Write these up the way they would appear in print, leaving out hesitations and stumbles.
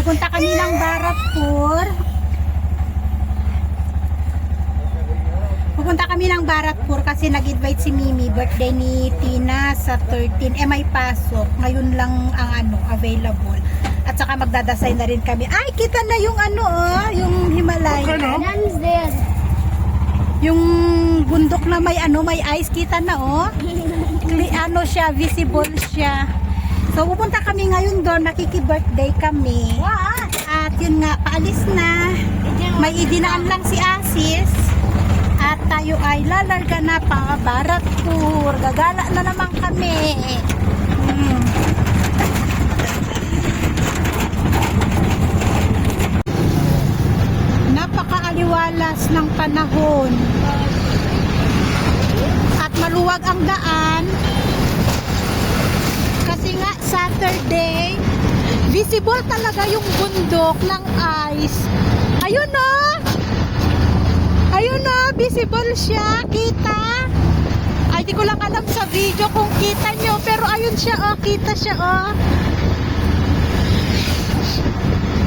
Pupunta kami ng Baratpur. Pupunta kami ng Baratpur kasi nag-invite si Mimi, birthday ni Tina sa 13. May pasok. Ngayon lang ang available. At saka magdadasay na rin kami. Ay, kita na yung yung Himalaya. Yung bundok na may ice, kita na siya, visible siya. So pupunta kami ngayon doon, nakiki-birthday kami. At yun nga, paalis na. May idinaan lang si Asis. At tayo ay lalarga na pa Baratpur. Gagala na naman kami. Napakaaliwalas ng panahon. At maluwag ang daan. Kasi nga Saturday, visible talaga yung bundok ng ice. Ayun ayun visible siya, kita. Ay, di ko lang alam sa video kung kita nyo, pero ayun siya, kita siya,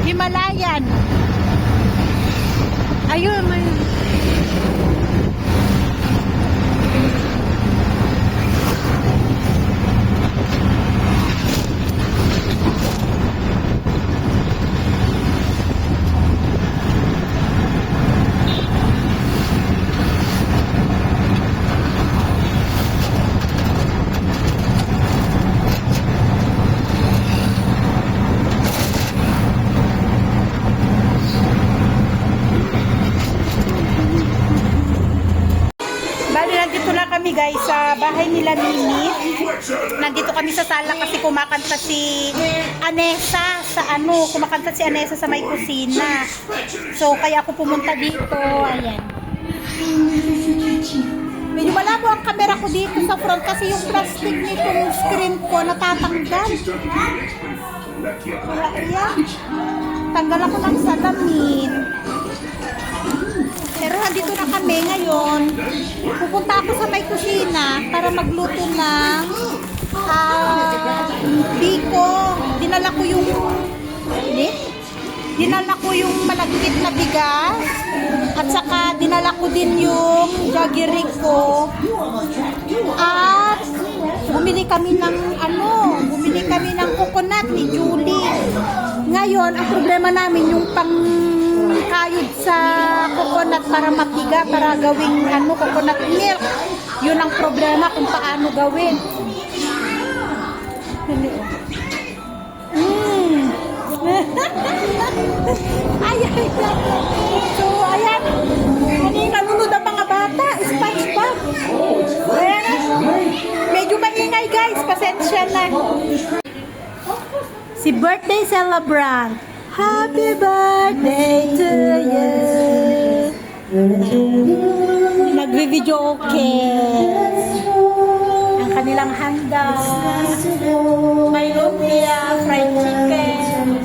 Himalayan. Ayun, may... guys, sa bahay nila Mimi. Nandito kami sa sala kasi kumakanta si Anessa kumakanta si Anessa sa may kusina. So kaya ako pumunta dito. Ayan. Medyo malabo ang camera ko dito sa front kasi yung plastic nitong screen ko natatanggal. Kaya tanggal ako ng salamin. Pero nandito na kami ngayon. Pupunta ako sa may kusina para magluto ng biko. Dinala ko yung malagkit na bigas. At saka dinala ko din yung jaggery ko. At bumili kami ng coconut ni Julie. Ngayon, ang problema namin yung kayod sa coconut para mapiga, para gawing coconut milk. Yun ang problema kung paano gawin. Ayan. So, ayan. Kanina nunod ang mga bata. SpongeBob. Ayan. Medyo maingay guys. Pasensya na. Si birthday celebrant. Happy birthday to you. Nagvi-video ang kanilang handa. May lumpia, fried chicken.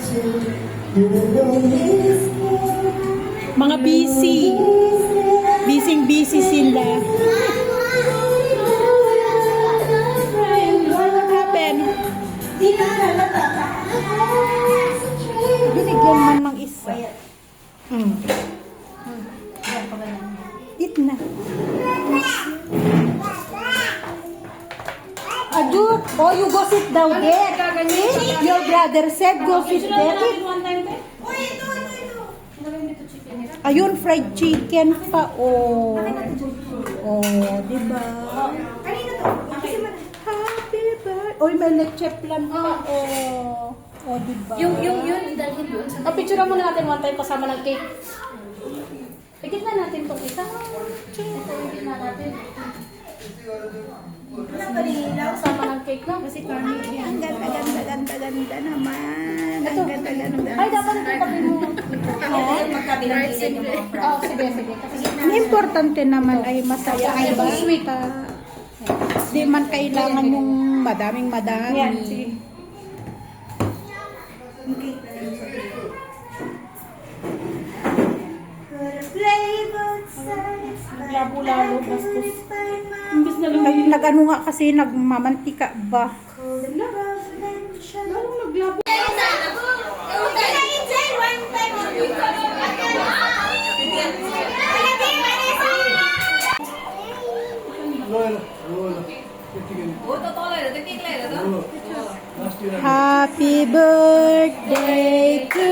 Mga busy. Busy sila. What happened? Binigyan man ng isa. Eat na. Aduk, you go sit down there. Your brother said go sit there. Ayun, fried chicken pa. Diba? Happy birthday. Oy, may leche plan pa. Diba? Yung dalhin doon. Picture muna natin one time kasama ng cake. Pigit na natin itong isa. Pigit na natin. Kasama ng cake na. Kasi kami. Ang ganda naman. Ang ganda. Ay, dapat ito tabi mo. Sige. Ang importante naman ay masaya ang bata. Di man kailangan yung madaming. Yan, sige. Labo-labo, bastos. Imbis na lang. Nag-ano nga kasi, nagmamantika ba? Lalong naglabo. Happy birthday to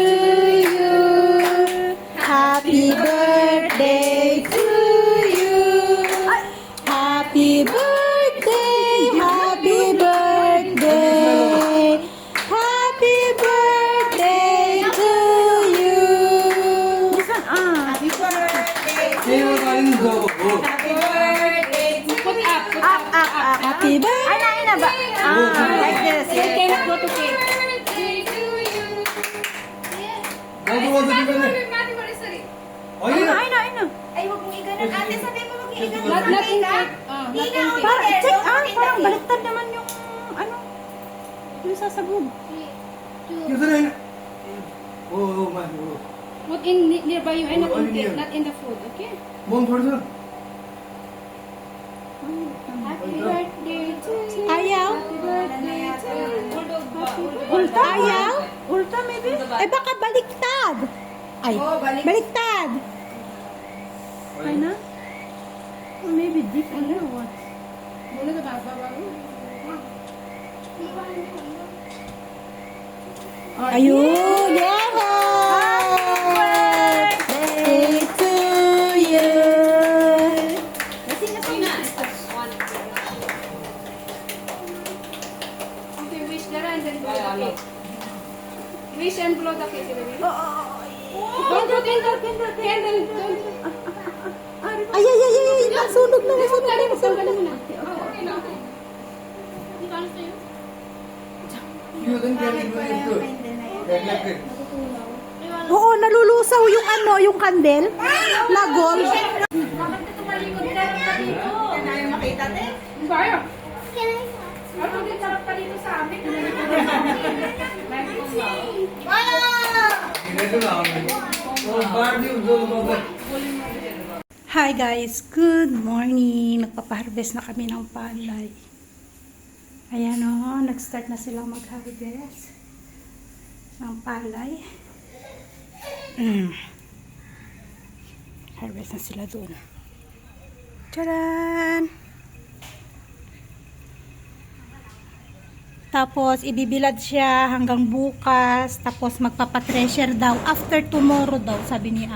you. Happy birthday to you. Happy birthday, happy birthday. Happy birthday to you. Happy birthday. Put up. Happy birthday. Ay, na ba? Like this. Okay, let's go to cake. Ay na. Ay, huwag mong iganon. Ate, sabi mo huwag mong iganon. Not in cake. Hindi Not in na, cake. Parang, check, parang baliktad naman yung, ano, yung sasabog. Put in nearby you and not in cake, not in the food, okay? Happy birthday to you. Ayaw? Happy birthday to you. Ulta? Ayaw? Ulta, maybe? Eh, baka baliktad. Ay, baliktad. Ay na? Or maybe different or what? Muna ka ba? Ayun! Yeah! Birthday to you! Okay, wish the and then blow the cake. Wish and blow the cake, baby. Don't put in the candle. Don't. Ay! Nasunog na! Tanggalin mo na. Okay na. Dito ano sa'yo? Oo, nalulusaw yung ano, yung candle na gold. Bakit ito tumalikod ka lang pa dito? Yan ayaw makita, te. Kaya. Ano din sarap pa dito sa amin? Hi guys, good morning. Nagpapaharvest na kami ng palay. Ayan o, nag-start na sila mag-harvest ng palay. Harvest na sila doon. Tcharan! Tapos, ibibilad siya hanggang bukas. Tapos, magpapatreasure daw. After tomorrow daw, sabi ni